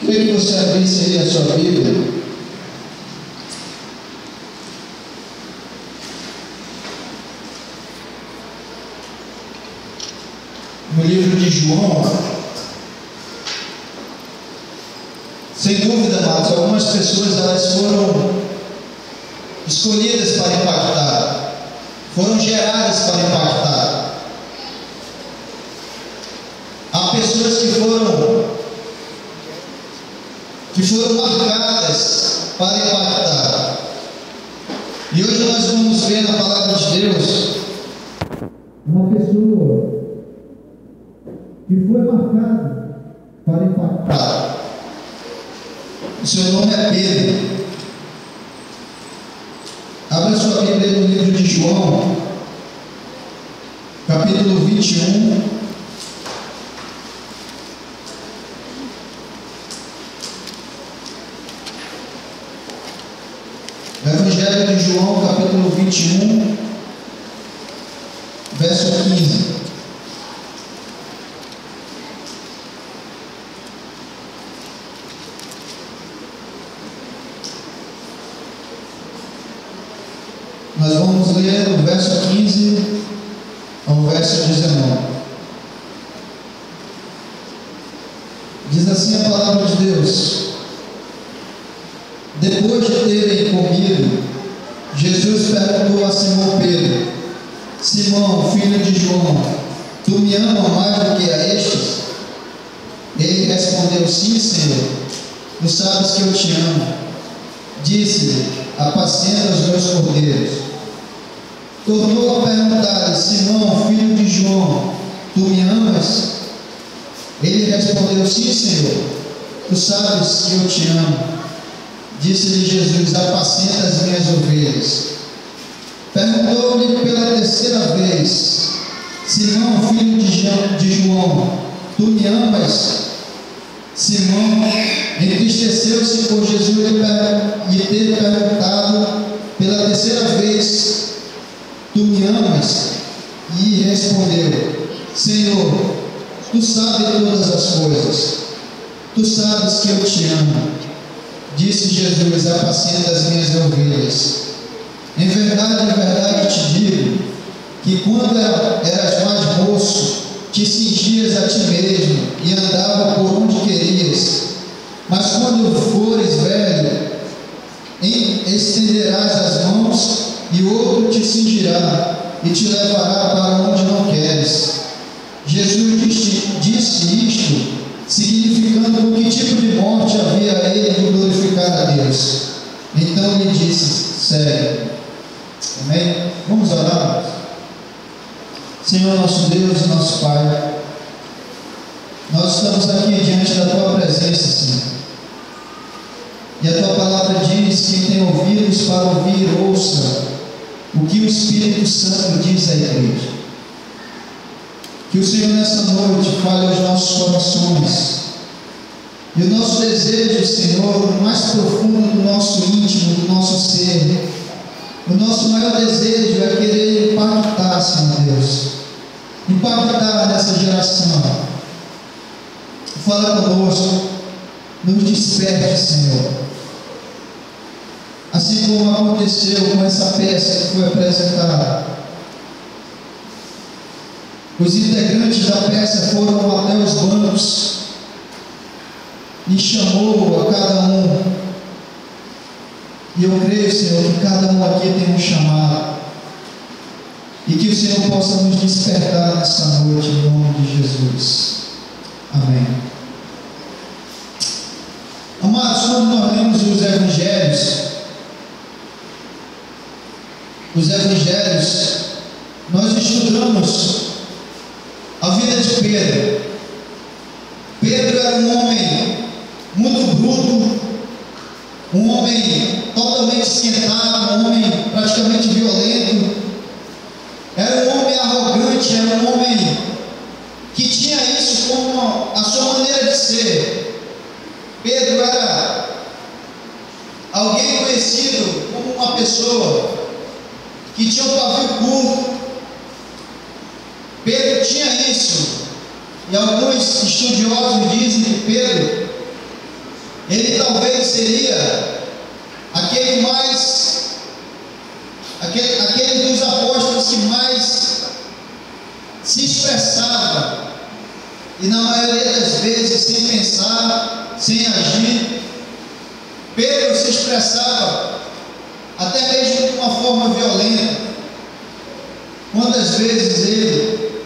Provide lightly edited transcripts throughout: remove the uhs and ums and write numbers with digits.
Queria que você abrisse aí a sua Bíblia no livro de João. Sem dúvida, amados, algumas pessoas elas foram escolhidas para impactar, foram geradas para impactar. Há pessoas que foram marcadas para impactar. E hoje nós vamos ver na palavra de Deus uma pessoa que foi marcada para impactar. O seu nome é Pedro. Abra sua Bíblia no livro de João, capítulo 21. Evangelho de João, capítulo 21, verso 15. Nós vamos ler do verso 15 ao verso 19. Diz assim a palavra de Deus: Depois de terem comido, Jesus perguntou a Simão Pedro: Simão, filho de João, tu me amas mais do que a estes? Ele respondeu: Sim, Senhor, tu sabes que eu te amo. Disse-lhe: Apacenta os meus cordeiros. Tornou a perguntar-lhe: Simão, filho de João, tu me amas? Ele respondeu: Sim, Senhor, tu sabes que eu te amo. Disse-lhe Jesus: Apacenta as minhas ovelhas. Perguntou-lhe pela terceira vez: Simão, filho de João, tu me amas? Simão entristeceu-se por Jesus lhe ter perguntado pela terceira vez: Tu me amas? E respondeu: Senhor, tu sabes todas as coisas, tu sabes que eu te amo. Disse Jesus: Apacenta as minhas ovelhas. Em verdade te digo, que quando eras mais moço, te cingias a ti mesmo e andava por onde querias. Mas quando fores velho, estenderás as mãos e outro te cingirá e te levará para onde não queres. Jesus disse isto, significando com que tipo de morte havia ele de glorificar a Deus. Então lhe disse: segue. Amém? Vamos orar. Senhor nosso Deus e nosso Pai, nós estamos aqui diante da Tua presença, Senhor. E a Tua palavra diz: quem tem ouvidos para ouvir, ouça o que o Espírito Santo diz à igreja. Que o Senhor nessa noite fale aos nossos corações. E o nosso desejo, Senhor, o mais profundo do nosso íntimo, do nosso ser, o nosso maior desejo é querer impactar, Senhor Deus, impactar nessa geração. Fala conosco, nos desperte, Senhor. Assim como aconteceu com essa peça que foi apresentada. Os integrantes da peça foram até os bancos e chamou a cada um. E eu creio, Senhor, que cada um aqui tem um chamado. E que o Senhor possa nos despertar nessa noite, em nome de Jesus. Amém. Amados, quando nós lemos os evangelhos, nós estudamos a vida de Pedro. Pedro era um homem muito bruto, um homem totalmente esquentado, um homem praticamente violento. Era um homem arrogante, era um homem que tinha isso como a sua maneira de ser. Pedro era alguém conhecido como uma pessoa que tinha um pavio curto. Pedro tinha isso, e alguns estudiosos dizem que Pedro ele talvez seria aquele dos apóstolos que mais se expressava, e na maioria das vezes sem pensar, sem agir. Pedro se expressava até mesmo de uma forma violenta. Quantas vezes ele,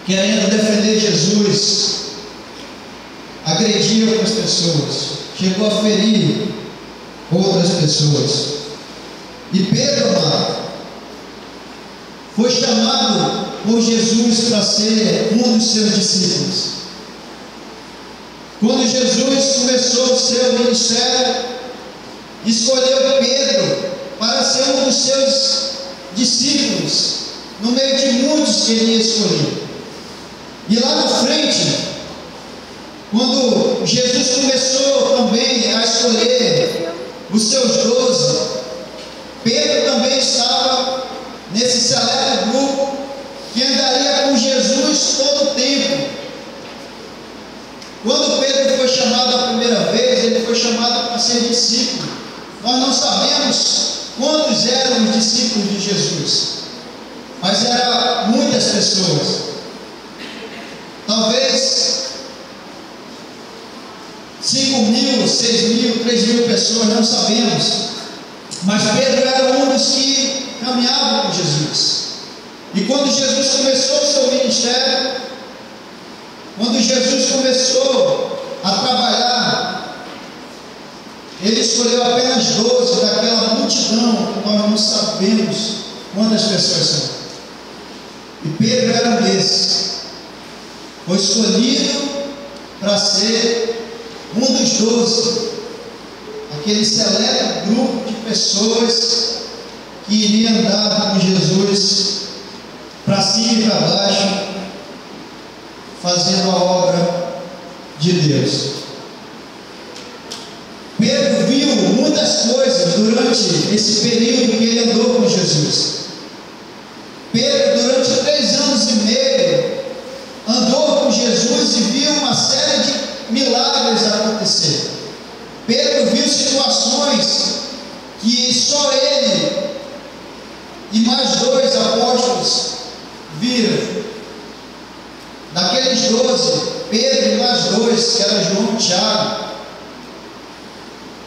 querendo defender Jesus, agredia outras pessoas, chegou a ferir outras pessoas. E Pedro, amado, foi chamado por Jesus para ser um dos seus discípulos. Quando Jesus começou o seu ministério, escolheu Pedro para ser um dos seus discípulos, no meio de muitos que ele ia escolher. E lá na frente, quando Jesus começou também a escolher os seus 12, Pedro também estava nesse seleto grupo que andaria com Jesus todo o tempo. Quando Pedro foi chamado a primeira vez, ele foi chamado para ser discípulo. Nós não sabemos quantos eram os discípulos de Jesus, mas eram muitas pessoas. Talvez 5.000, 6.000, 3.000 pessoas, não sabemos. Mas Pedro era um dos que caminhavam com Jesus. E quando Jesus começou o seu ministério, quando Jesus começou a trabalhar, ele escolheu apenas 12 daquela multidão que nós não sabemos quantas pessoas são. E Pedro era um desses. Foi escolhido para ser um dos 12, aquele seleto grupo de pessoas que iria andar com Jesus para cima e para baixo, fazendo a obra de Deus. Pedro viu muitas coisas durante esse período que ele andou com Jesus. Pedro, durante 3 anos e meio, andou com Jesus e viu uma série de milagres acontecer. Pedro viu situações que só ele e mais 2 apóstolos viram. Daqueles 12, Pedro e mais 2, que era João e Tiago,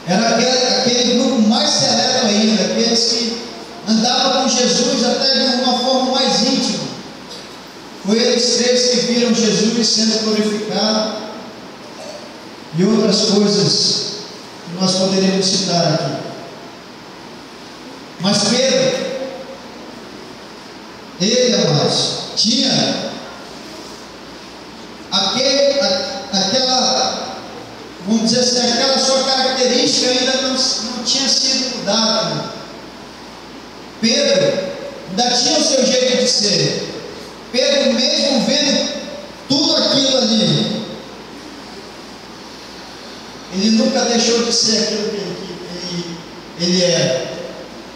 era aquele grupo mais seleto ainda, aqueles que andavam com Jesus até de uma forma mais íntima. Foi eles 3 que viram Jesus sendo glorificado, e outras coisas que nós poderíamos citar aqui. Mas Pedro, ele, amados, tinha aquela, vamos dizer assim, aquela sua característica ainda não tinha sido mudada. Pedro ainda tinha o seu jeito de ser. Pedro, mesmo vendo tudo aquilo ali, ele nunca deixou de ser aquilo que ele era.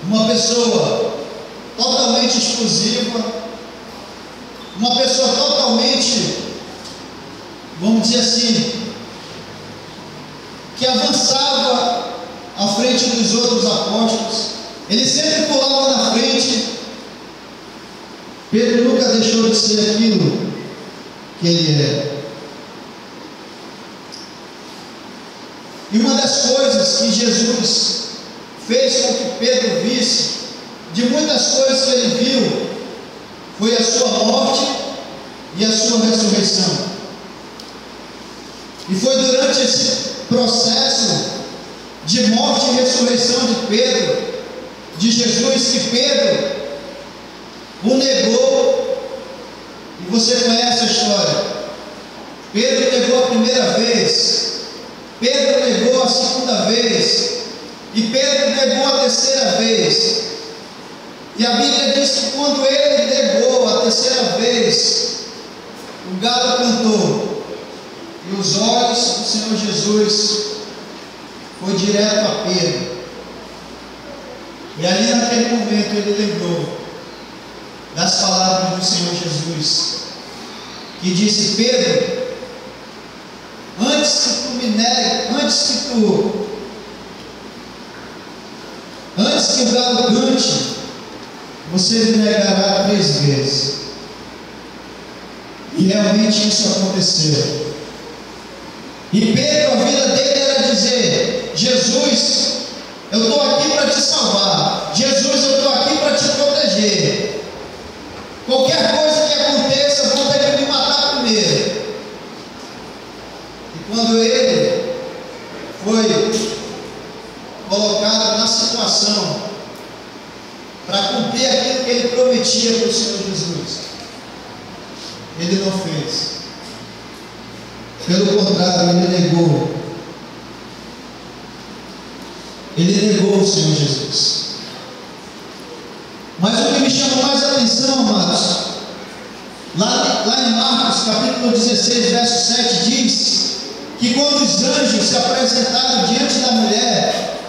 Uma pessoa totalmente exclusiva, uma pessoa totalmente, vamos dizer assim, que avançava à frente dos outros apóstolos. Ele sempre pulava na frente. Pedro nunca deixou de ser aquilo que ele é. E uma das coisas que Jesus fez com que Pedro visse, de muitas coisas que ele viu, foi a sua morte e a sua ressurreição. E foi durante esse processo de morte e ressurreição de Pedro, de Jesus, que Pedro o negou. E você conhece a história. Pedro negou a primeira vez, Pedro negou a segunda vez, e Pedro negou a terceira vez. E a Bíblia diz que quando ele negou a terceira vez, o galo cantou, e os olhos do Senhor Jesus foi direto a Pedro. E ali naquele momento ele lembrou das palavras do Senhor Jesus, que disse: Pedro, antes antes que o galo cante, você me negará 3 vezes. E realmente isso aconteceu. E Pedro, a vida dele era dizer: Jesus, eu estou aqui para te salvar. Jesus, eu estou aqui para te proteger. Qualquer coisa que aconteça, vão ter que me matar primeiro. E quando ele foi colocado na situação para cumprir aquilo que ele prometia para o Senhor Jesus, ele não fez. Pelo contrário, ele negou. Ele negou o Senhor Jesus. Mas o que me chama mais a atenção, amados, lá em Marcos capítulo 16, verso 7, diz que quando os anjos se apresentaram diante da mulher,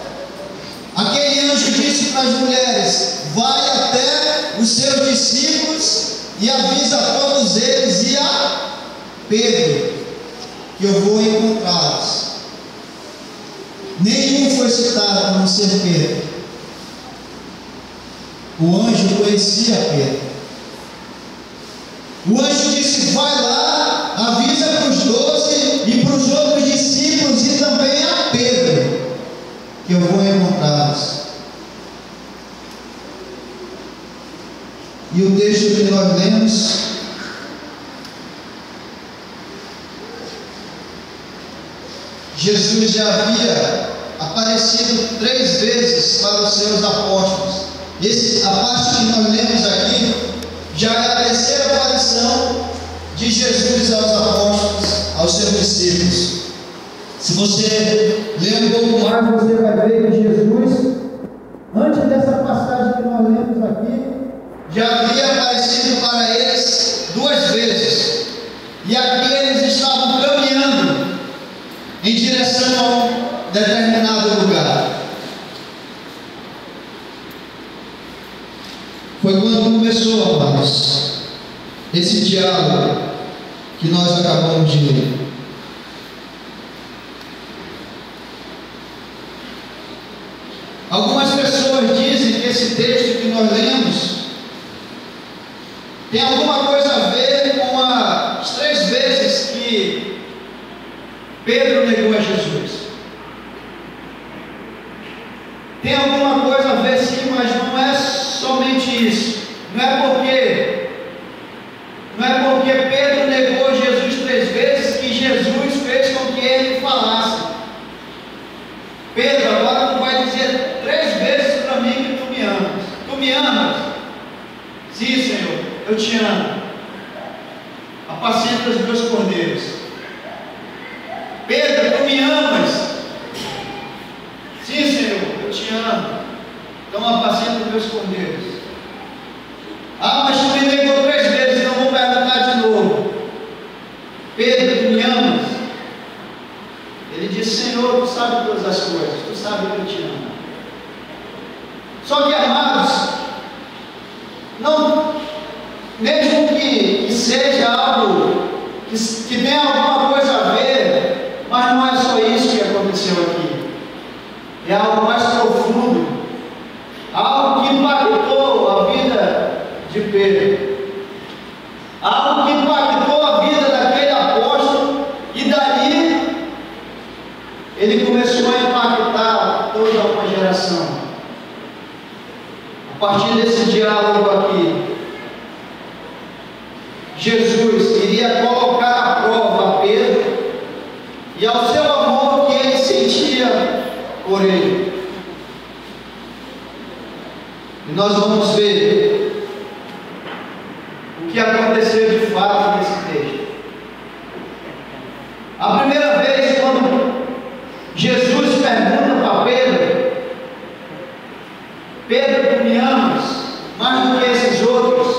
aquele anjo disse para as mulheres: vai até os seus discípulos e avisa a todos eles e a Pedro que eu vou encontrá-los. Nenhum foi citado a não ser Pedro. O anjo conhecia Pedro. O anjo disse: vai lá, avisa para os 12 e para os outros discípulos e também a Pedro que eu vou encontrá-los. E o texto que nós lemos, Jesus já havia aparecido 3 vezes para os seus apóstolos. A parte que nós lemos aqui já é a 3ª aparição de Jesus aos apóstolos, aos seus discípulos. Se você ler um pouco mais, você vai ver que Jesus, antes dessa passagem que nós lemos aqui, já havia aparecido para eles 2 vezes. E aqui eles estavam caminhando em direção a um determinado lugar. Foi quando começou, amados, esse diálogo que nós acabamos de ler. Algumas pessoas dizem que esse texto que nós lemos tem alguma coisa a ver com as 3 vezes que Pedro negou a Jesus. Tem alguma coisa a ver sim, mas não é somente isso. Não é porque Pedro negou Jesus 3 vezes que Jesus fez com que ele falasse: Pedro, agora tu vai dizer 3 vezes para mim que tu me amas. Tu me amas? Sim, Senhor, eu te amo. Apacenta os meus cordeiros. Pedro, tu me amas? Sim, Senhor, eu te amo. Então apacenta os meus cordeiros. Ah, mas tu me negou 3 vezes, então vou perguntar de novo. Pedro, tu me amas? Ele disse: Senhor, tu sabe todas as coisas, tu sabe que eu te amo. Só que, amados, não, mesmo que seja algo que tenha alguma coisa a ver, mas não é só isso que aconteceu aqui. É algo mais profundo, algo que impactou a vida de Pedro, algo que impactou a vida daquele apóstolo, e dali ele começou a impactar toda uma geração. A partir desse diálogo aqui, Jesus iria colocar à prova a Pedro e ao seu amor que ele sentia por ele. E nós vamos ver o que aconteceu de fato nesse texto. A primeira vez, quando Jesus pergunta para Pedro: Pedro, tu me amas mais do que esses outros?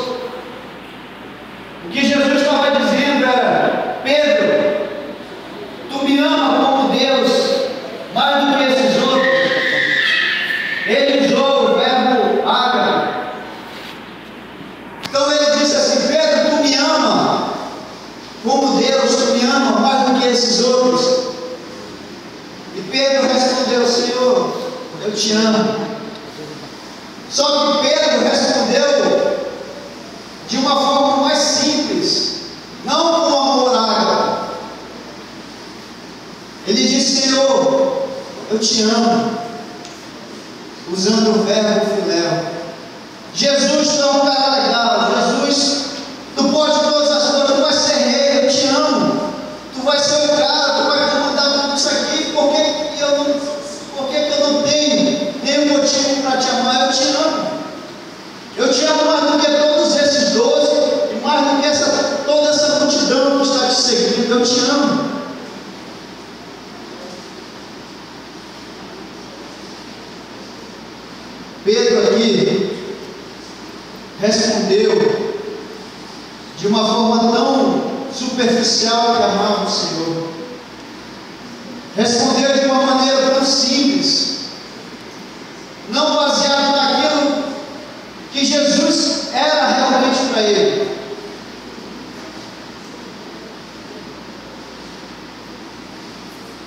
O que Jesus estava dizendo era: Pedro, tu me ama como Deus mais do que esses outros. Ele usou o verbo ágape, Pedro respondeu: Senhor, eu te amo. Só que Pedro respondeu de uma forma mais simples, não com amor ágape. Ele disse: Senhor, eu te amo, usando o verbo filéu. Jesus, tu é um cara legal. Jesus, tu pode todas as coisas, tu vai ser rei, eu te amo. Tu vai ser o cara, tu vai comandar tudo isso aqui. Por que eu não tenho nenhum motivo para te amar? Eu te amo. Eu te amo mais do que todos esses 12 e mais do que toda essa multidão que está te seguindo. Eu te amo. Pedro aqui respondeu de uma forma tão superficial que amava o Senhor. Respondeu de uma maneira tão simples, não baseado naquilo que Jesus era realmente para ele.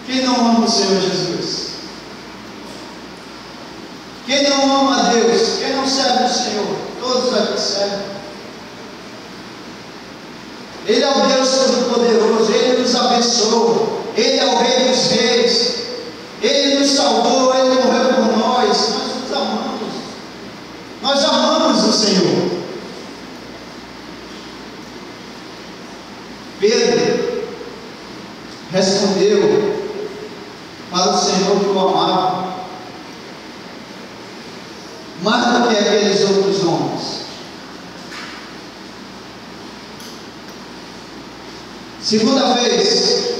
Quem não ama o Senhor Jesus? Quem não ama a Deus? Quem não serve o Senhor? Todos aqui servem. Ele é o Deus Todo-Poderoso, Ele nos abençoa, Ele é o Rei dos Reis, Ele nos salvou, Ele morreu por nós. Nós nos amamos, nós amamos o Senhor. Pedro respondeu para o Senhor que o amava mais do que aqueles outros homens. Segunda vez,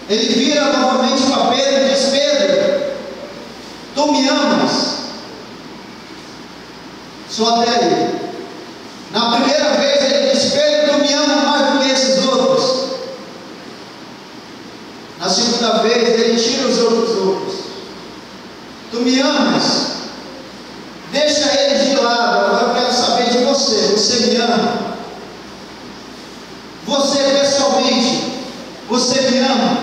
ele vira novamente para Pedro e diz: Pedro, tu me amas? Só até aí. Na primeira vez ele diz: Pedro, tu me amas mais do que esses outros? Na segunda vez ele tira os outros. Tu me amas? Deixa eles de lado. Agora eu quero saber de você. Você me ama? Você pessoalmente, você me ama?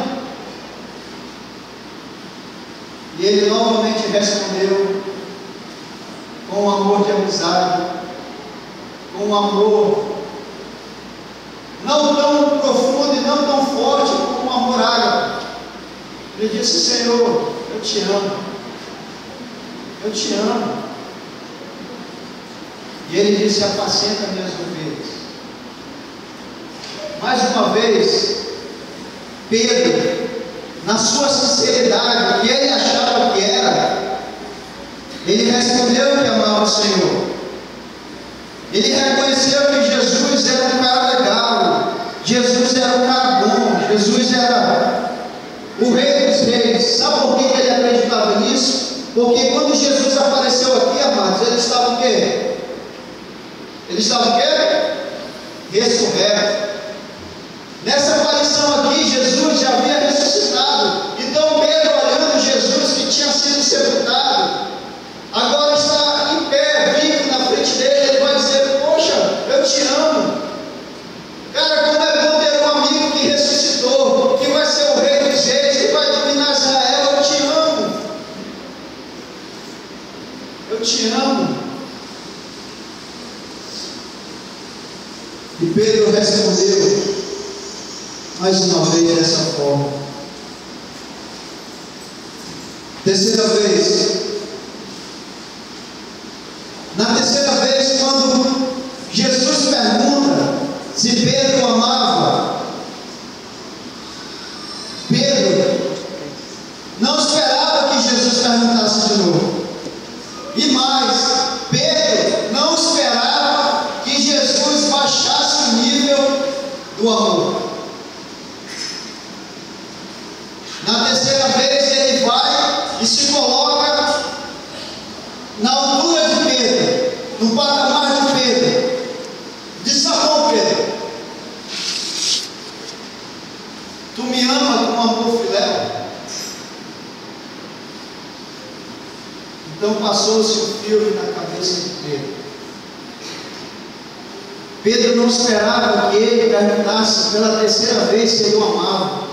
E ele novamente respondeu com um amor de amizade, com um amor não tão profundo e não tão forte como um amor ágape. Ele disse: Senhor, eu te amo, eu te amo. E ele disse: apacenta minhas ovelhas. Mais uma vez, Pedro, na sua sinceridade, que ele achava que era, ele respondeu que amava o Senhor. Ele reconheceu que Jesus era um cara legal, Jesus era um cara bom, Jesus era o Rei dos Reis. Sabe por que ele acreditava nisso? Porque quando Jesus apareceu aqui, amados, ele estava o quê? Ele estava o quê? Ressurreto. Nessa aparição aqui, Jesus já havia ressuscitado. Então Pedro, olhando Jesus que tinha sido sepultado, agora está em pé, vivo na frente dele. Ele vai dizer: poxa, eu te amo. Cara, como é bom ter um amigo que ressuscitou, que vai ser o Rei dos Reis, que vai dominar Israel. Eu te amo. Eu te amo. E Pedro respondeu mais uma vez dessa forma. Terceira vez. Na terceira vez, quando Jesus pergunta se Pedro amava, Pedro não esperava que Jesus perguntasse de novo. E mais, Pedro não esperava que Jesus baixasse o nível do amor. Na terceira vez ele vai e se coloca na altura de Pedro, no patamar de Pedro. Diz: tá bom, Pedro, tu me ama com amor filéu? Então passou-se o filme na cabeça de Pedro. Pedro não esperava que ele perguntasse pela terceira vez se ele o amava.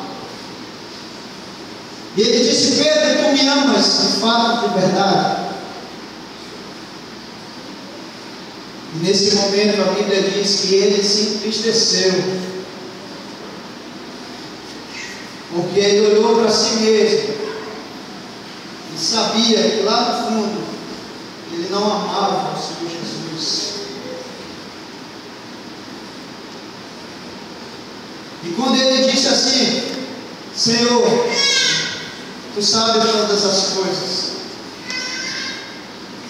E ele disse: Pedro, tu me amas de fato, de verdade? E nesse momento a Bíblia diz que ele se entristeceu, porque ele olhou para si mesmo e sabia que lá no fundo ele não amava o Senhor Jesus. E quando ele disse assim: Senhor, tu sabes todas as coisas,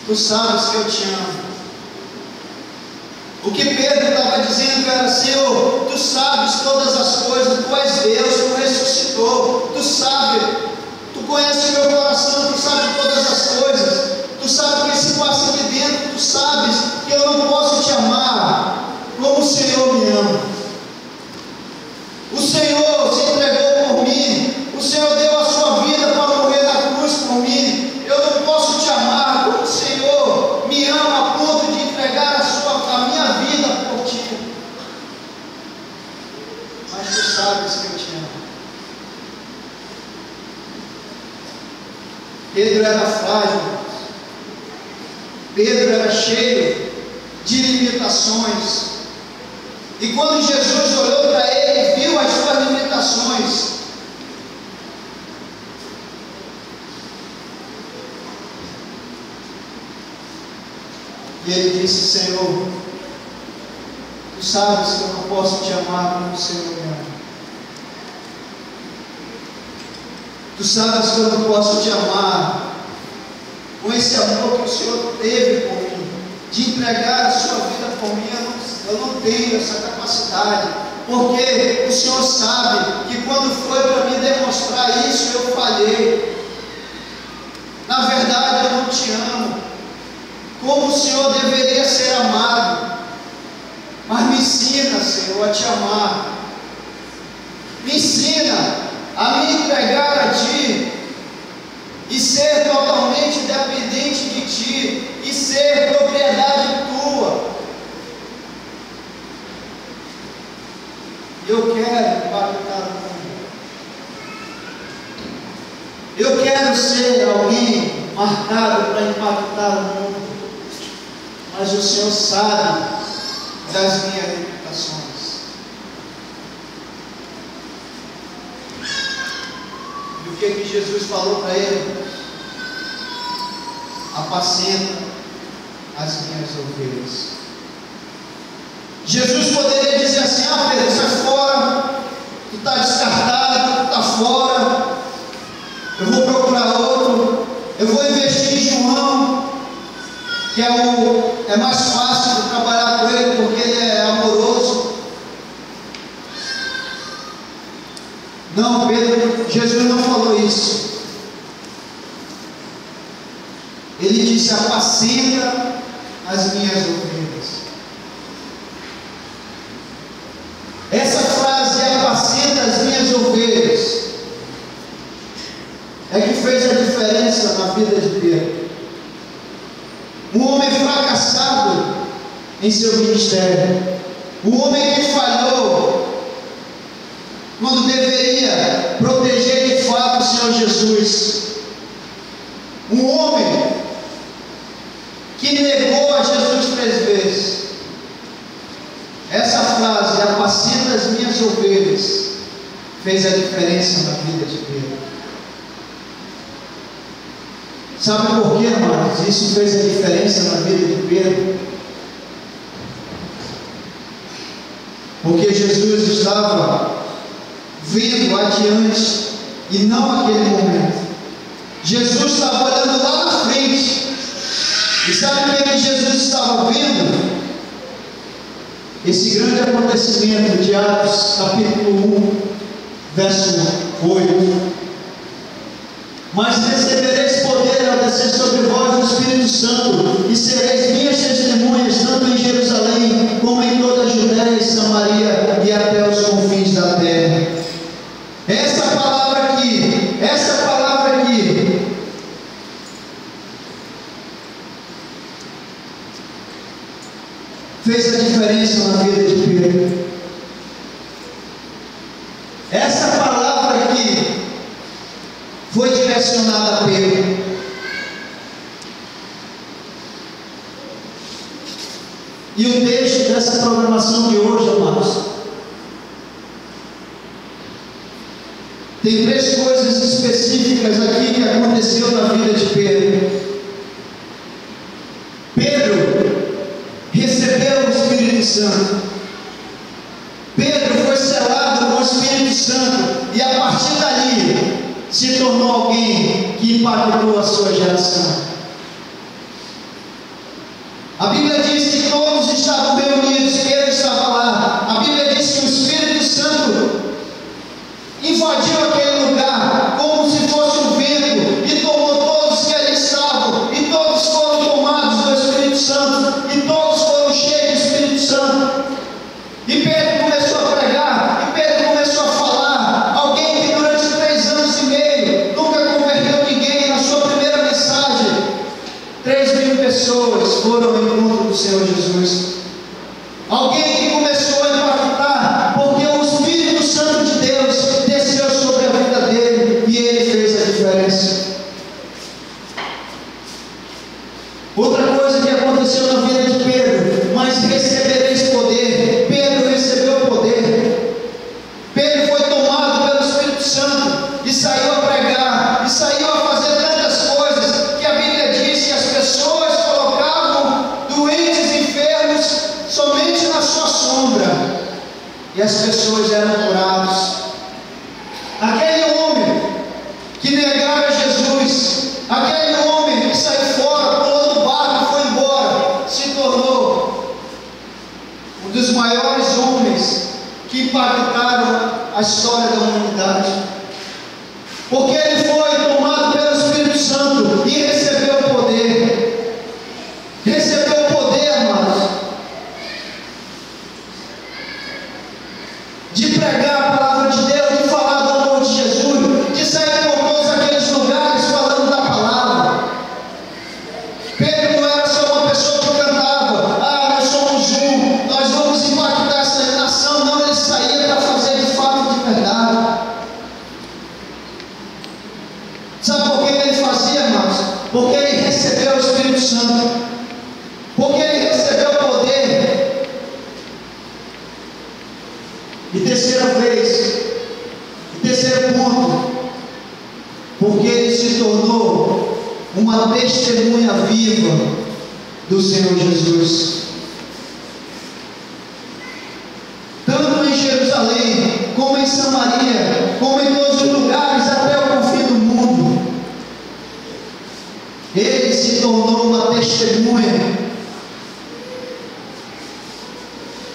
tu sabes que eu te amo. O que Pedro estava dizendo era: Senhor, tu sabes todas as coisas, tu és Deus, tu ressuscitou, tu sabes, tu conheces o meu coração, tu sabes todas as coisas, tu sabes o que se passa aqui dentro, tu sabes que eu não posso te amar como o Senhor me ama. O Senhor se entregou por mim, o Senhor deu a sua vida para morrer na cruz por mim. Eu não posso te amar como o Senhor me ama a ponto de entregar a minha vida por ti. Mas tu sabes que eu te amo. Pedro era frágil, Pedro era cheio de limitações. E quando Jesus olhou para ele, viu as suas limitações, e ele disse: Senhor, tu sabes que eu não posso te amar como o Senhor me ama. Tu sabes que eu não posso te amar com esse amor que o Senhor teve por mim, de entregar a sua vida por mim. Eu não tenho essa capacidade, porque o Senhor sabe que quando foi para me demonstrar isso, eu falhei. Na verdade, eu não te amo como o Senhor deveria ser amado. Mas me ensina, Senhor, a te amar. Me ensina a me entregar a Ti e ser totalmente dependente de Ti e ser propriedade Tua. Eu quero impactar o mundo. Eu quero ser alguém marcado para impactar o mundo. Mas o Senhor sabe das minhas limitações. E o que Jesus falou para ele? Apacenta as minhas ovelhas. Jesus poderia dizer assim: ah, Pedro, sai fora, tu está descartado, tu está fora, eu vou procurar outro, eu vou investir em João, que é mais fácil de trabalhar com ele, porque ele é amoroso. Não, Pedro, Jesus não falou isso. Ele disse: apacenta as minhas ovelhas. Essa frase, apacenta as minhas ovelhas, é que fez a diferença na vida de Pedro. Um homem fracassado em seu ministério, um homem que falhou quando deveria proteger de fato o Senhor Jesus, um homem que negou a Jesus 3 vezes. Essa frase, apacenta as minhas ovelhas, fez a diferença na vida de Pedro. Sabe por quê, amados? Isso fez a diferença na vida de Pedro. Porque Jesus estava vendo adiante e não aquele momento. Jesus estava olhando lá na frente. E sabe o que Jesus estava vendo? Esse grande acontecimento de Atos, capítulo 1, verso 8. Mas recebereis poder ao descer sobre vós o Espírito Santo, e sereis minhas testemunhas, tanto em Jerusalém, como em toda a Judéia e Samaria, e até os confins da terra. Essa palavra aqui, fez a diferença na vida de Pedro. Essa palavra aqui foi direcionada a Pedro. E o texto dessa programação de hoje, amados, tem 3 coisas específicas aqui que aconteceu na vida de Pedro. Pedro recebeu o Espírito Santo. Pedro foi selado com o Espírito Santo e a partir dali se tornou alguém que impactou a sua geração. A Bíblia diz que todos estavam reunidos, Pedro estava lá. A Bíblia diz que o Espírito Santo invadiu aquele lugar como se fosse um vento e tomou todos que ali estavam, e todos foram tomados do Espírito Santo, e todos foram cheios do Espírito Santo. E Pedro começou a pregar, e Pedro começou a falar. Alguém que durante 3 anos e meio nunca converteu ninguém na sua primeira mensagem, 3.000 pessoas foram ao encontro do Senhor Jesus. Alguém que começou a impactar, porque o Espírito Santo de Deus desceu sobre a vida dele e ele fez a diferença. Outra coisa que aconteceu na vida de Pedro: mas recebereis poder. Pedro recebeu poder. Pedro foi tomado pelo Espírito Santo e saiu a pregar, e saiu a fazer tantas coisas que a Bíblia diz que as pessoas colocavam doentes, enfermos, somente na sua sombra, e as pessoas eram curadas. Aquele homem que negara Jesus, aquele homem que saiu fora, pulou do barco e foi embora, se tornou um dos maiores homens que impactaram a história da humanidade, porque ele foi tomado pelo Espírito Santo e recebeu o poder. Recebeu o poder, amados, de pregar a palavra de Deus, de falar do amor de Jesus, de sair por todos aqueles lugares falando da palavra. Pedro não era só uma pessoa que cantava: nós somos um, nós vamos impactar essa nação. Não, ele saía para fazer de fato, de verdade. Sabe por que ele fazia, irmãos? Porque ele recebeu o Espírito Santo, porque ele recebeu o poder. E terceiro ponto, porque ele se tornou uma testemunha viva do Senhor Jesus. Tanto em Jerusalém, como em Samaria, como em todos os lugares, até o confim do mundo, ele se tornou uma testemunha.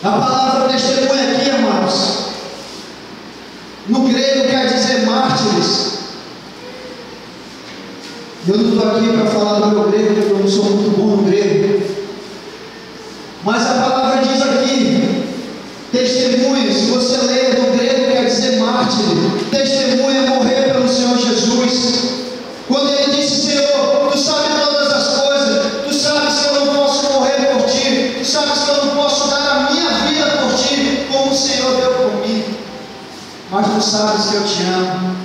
A palavra testemunha aqui, amados, no grego quer dizer mártires. Eu não estou aqui para falar do meu grego, porque eu não sou muito bom no grego, mas a palavra diz aqui testemunha. Se você ler no grego, quer dizer mártir. Testemunha, morrer pelo Senhor Jesus. Quando ele disse: Senhor, tu sabes todas as coisas, tu sabes que eu não posso morrer por ti, tu sabes que eu não posso dar a minha vida por ti, como o Senhor deu por mim, mas tu sabes que eu te amo.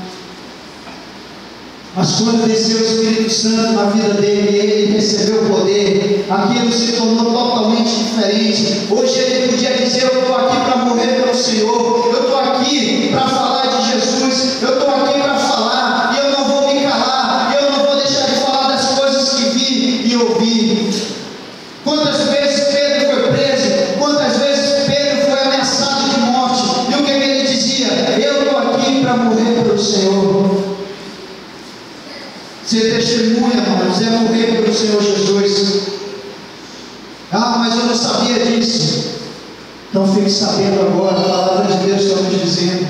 Mas quando desceu o Espírito Santo na vida dele, ele recebeu o poder, aquilo se tornou totalmente diferente. Hoje ele podia dizer: eu estou aqui para morrer pelo Senhor, eu estou aqui para falar de Jesus, eu estou aqui para falar, e eu não vou me calar, e eu não vou deixar de falar das coisas que vi e ouvi. Quantas vezes Pedro foi preso, quantas vezes Pedro foi ameaçado de morte, e o que ele dizia? Eu estou aqui para morrer pelo Senhor. Ser testemunha, amados, é morrer pelo Senhor Jesus. Mas eu não sabia disso. Então fique sabendo agora. A palavra de Deus está nos dizendo.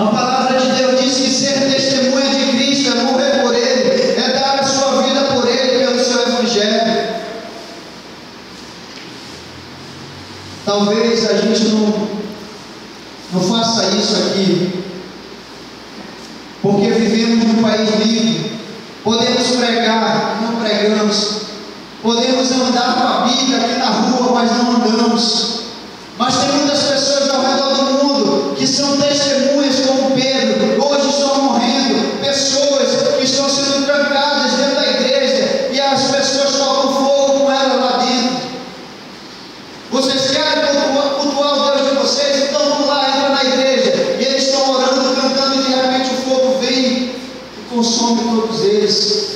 A palavra de Deus diz que ser testemunha de Cristo é morrer por Ele, é dar a sua vida por Ele, pelo seu Evangelho. Talvez a gente não faça isso aqui, porque vivemos num país livre. Podemos pregar, não pregamos. Podemos andar com a Bíblia aqui na rua, mas não andamos. Mas tem muitas pessoas ao redor do mundo que são testemunhas como Pedro, hoje estão morrendo, consome todos eles.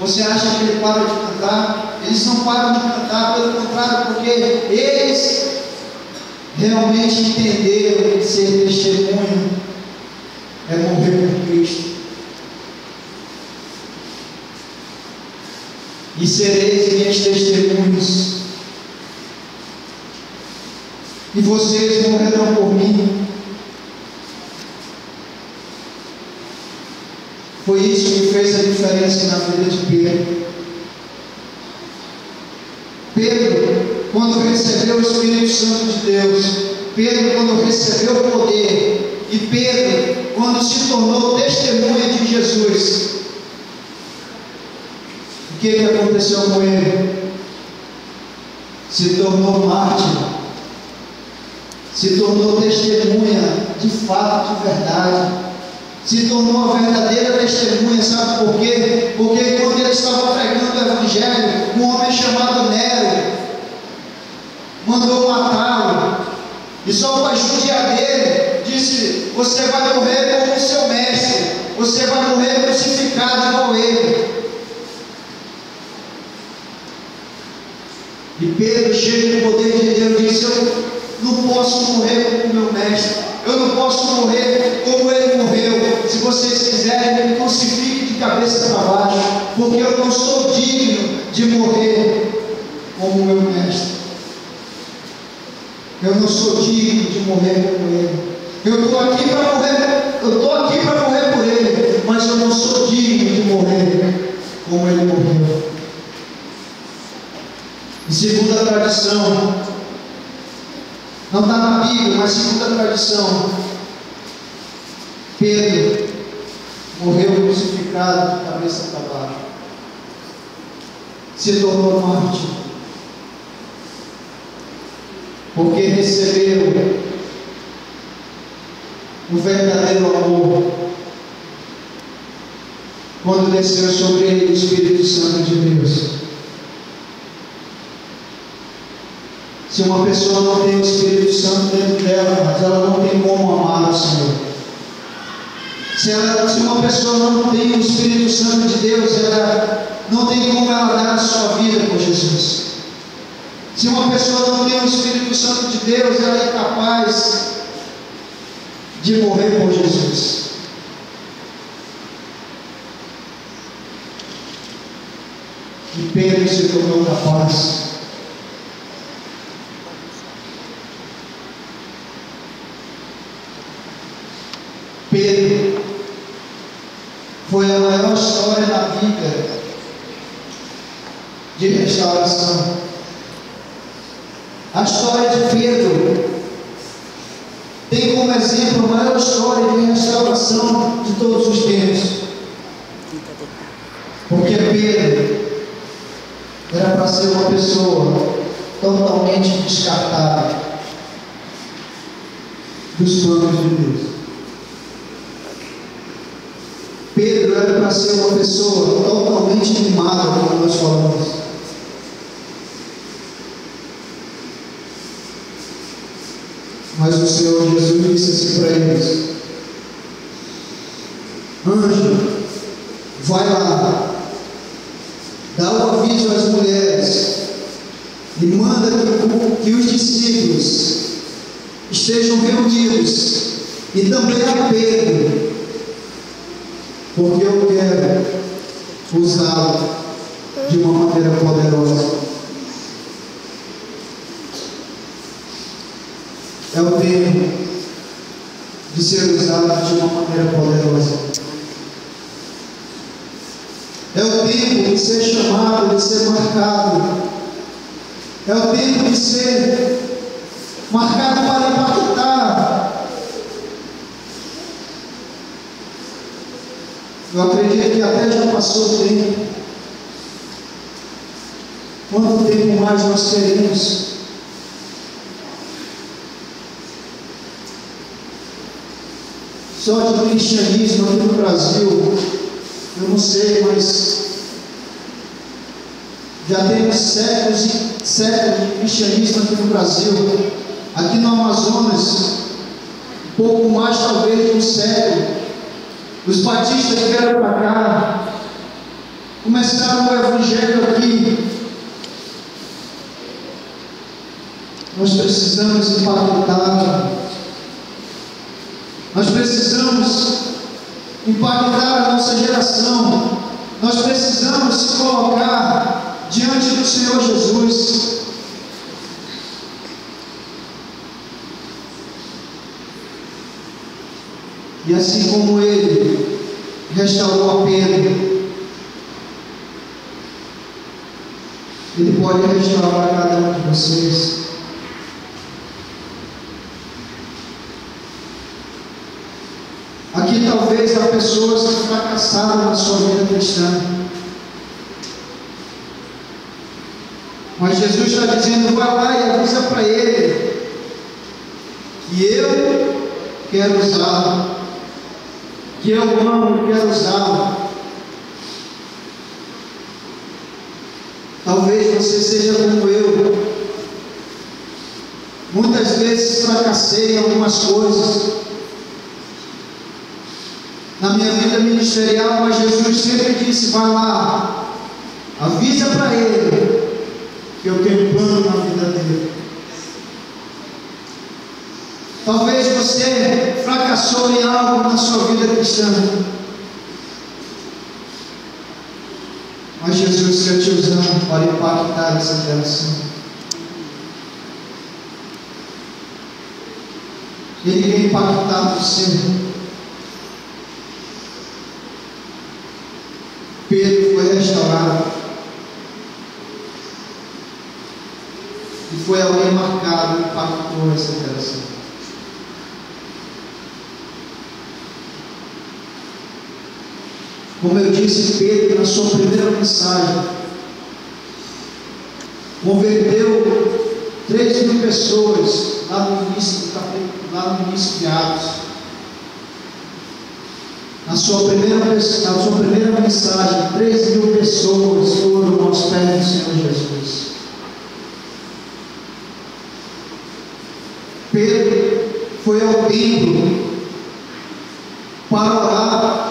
Você acha que ele para de cantar? Eles não param de cantar, pelo contrário, porque eles realmente entenderam que ser testemunho é morrer por Cristo. E sereis minhas testemunhas, e vocês morrerão por mim. Foi isso que fez a diferença na vida de Pedro. Pedro, quando recebeu o Espírito Santo de Deus, Pedro, quando recebeu o poder, e Pedro, quando se tornou testemunha de Jesus, o que aconteceu com ele? Se tornou mártir, se tornou testemunha de fato, de verdade, se tornou a verdadeira testemunha. Sabe por quê? Porque quando ele estava pregando o Evangelho, um homem chamado Nero mandou matá-lo, e só para judiar dele, disse: você vai morrer como o seu mestre, você vai morrer crucificado igual ele. E Pedro, cheio do poder de Deus, disse: eu não posso morrer como meu mestre, eu não posso morrer como ele morreu. Se vocês quiserem, me crucifiquem de cabeça para baixo, porque eu não sou digno de morrer como meu mestre. Eu não sou digno de morrer como ele. Eu estou aqui para morrer por ele, mas eu não sou digno de morrer como ele morreu. E segundo a tradição, não está na Bíblia, mas segundo a tradição, Pedro morreu crucificado de cabeça para baixo, se tornou mártir, porque recebeu o verdadeiro amor quando desceu sobre ele o Espírito Santo de Deus. Se uma pessoa não tem o Espírito Santo dentro dela, mas ela não tem como amar o Senhor. Se uma pessoa não tem o Espírito Santo de Deus, ela não tem como ela dar a sua vida por Jesus. Se uma pessoa não tem o Espírito Santo de Deus, ela é capaz de morrer por Jesus. E Pedro se tornou capaz. Pedro foi a maior história na vida de restauração. A história de Pedro tem como exemplo a maior história de restauração de todos os tempos. Porque Pedro era para ser uma pessoa totalmente descartada dos planos de Deus. Pedro era para ser uma pessoa totalmente mimada, como nós falamos. Mas o Senhor Jesus disse assim para eles: anjo, vai lá, dá o aviso às mulheres e manda que os discípulos estejam reunidos, e também a Pedro, porque eu quero usá-lo de uma maneira poderosa. É o tempo de ser usado de uma maneira poderosa. É o tempo de ser chamado, de ser marcado. É o tempo de ser marcado para impactar. Eu acredito que até já passou o tempo. Quanto tempo mais nós teremos? Só de cristianismo aqui no Brasil, eu não sei, mas já temos séculos e séculos de cristianismo aqui no Brasil. Aqui no Amazonas, pouco mais talvez de um século. Os batistas vieram para cá, começaram o evangelho aqui. Nós precisamos impactar. Nós precisamos impactar a nossa geração. Nós precisamos se colocar diante do Senhor Jesus. E assim como Ele restaurou a Pedro, Ele pode restaurar cada um de vocês. Aqui talvez há pessoas que fracassaram na sua vida cristã, mas Jesus está dizendo: vai lá e avisa para ele que eu quero usá-lo, que eu amo e quero usá-lo. Talvez você seja como eu, muitas vezes fracassei em algumas coisas na minha vida ministerial, mas Jesus sempre disse: vai lá, avisa para ele que eu tenho um plano na vida dele. Talvez você fracassou em algo na sua vida cristã, mas Jesus quer te usando para impactar essa geração. Ele quer impactar você. Pedro foi restaurado e foi alguém marcado e impactou essa geração. Como eu disse, Pedro, na sua primeira mensagem, converteu 3.000 pessoas lá no início do capítulo, lá no início de Atos. Na sua primeira mensagem, 3.000 pessoas foram aos pés do Senhor Jesus. Pedro foi ao templo para orar,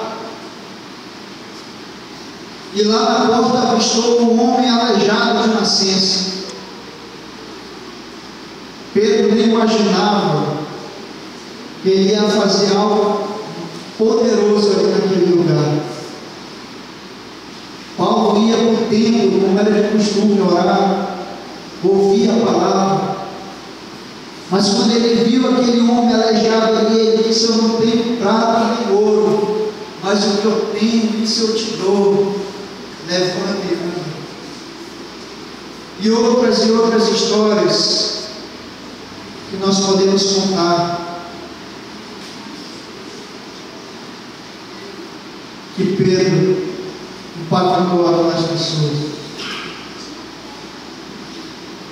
e lá na porta avistou um homem aleijado de nascença. Pedro nem imaginava que ele ia fazer algo poderoso ali naquele lugar. Paulo ia para o templo, como era de costume, orar, ouvia a palavra, mas quando ele viu aquele homem aleijado ali, ele disse: eu não tenho prata nem ouro, mas o que eu tenho, isso eu te dou, levanta e anda. E outras histórias que nós podemos contar, que Pedro impactou a todas as pessoas.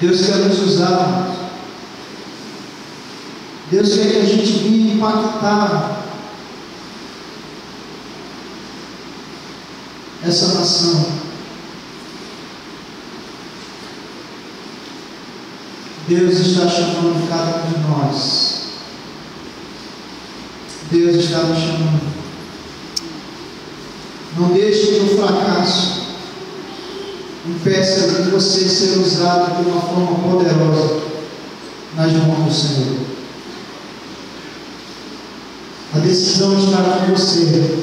Deus quer nos usar. Deus quer que a gente venha impactar essa nação. Deus está chamando cada um de nós. Deus está nos chamando. Não deixe que o fracasso impeça de você ser usado de uma forma poderosa nas mãos do Senhor. A decisão está com você.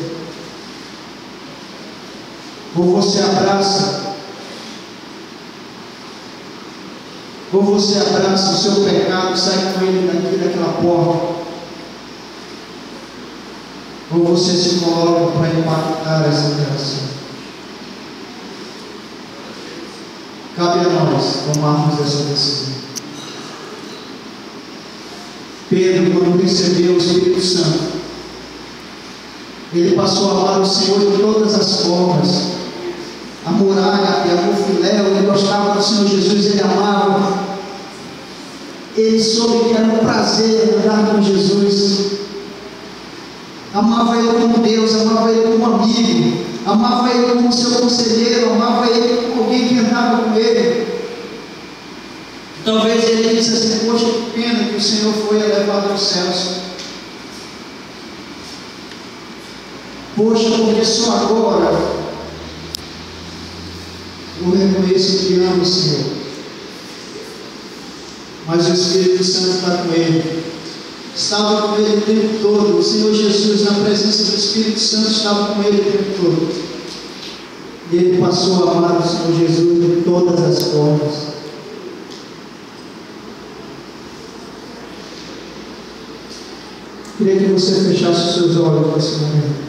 Ou você abraça, o seu pecado, sai com ele daquela porta, ou você se coloca para impactar essa geração. Cabe a nós tomarmos essa decisão. Pedro, quando recebeu o Espírito Santo, ele passou a amar o Senhor de todas as formas. Amor ágape, amor filéu, ele gostava do Senhor Jesus, ele amava. Ele soube que era um prazer andar com Jesus. Amava ele como Deus, amava ele como amigo, amava ele como seu conselheiro, amava ele como alguém que andava com ele. Talvez ele disse assim: poxa, que pena que o Senhor foi elevado aos céus. Poxa, porque só agora eu reconheço que amo o Senhor. Mas o Espírito Santo está com ele. Estava com ele o tempo todo. O Senhor Jesus, na presença do Espírito Santo, estava com ele o tempo todo. E ele passou a amar o Senhor Jesus de todas as formas. Queria que você fechasse os seus olhos nesse momento.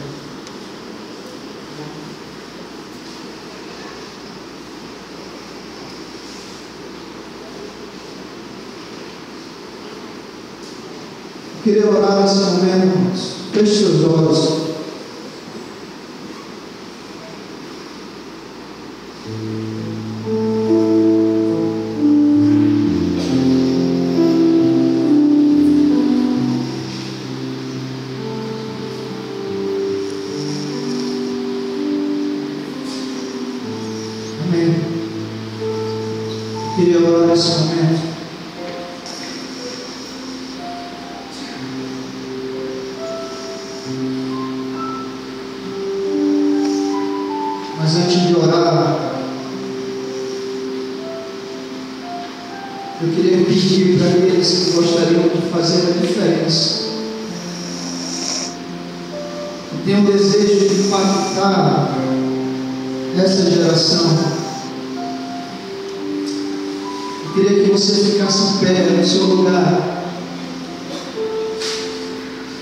Eu queria orar nesse momento, irmãos. Feche seus olhos. Amém. Eu queria orar nesse momento. Mas antes de orar, eu queria pedir para aqueles que gostariam de fazer a diferença, que tem o desejo de impactar essa geração. Eu queria que você ficasse em pé no seu lugar.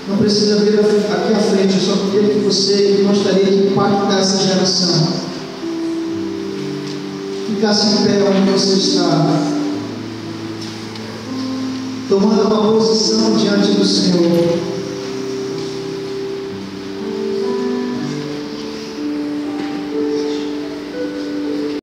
Não precisa vir aqui à frente, eu só queria que você gostaria de impactar essa geração. Ficasse em pé onde você está, tomando uma posição diante do Senhor.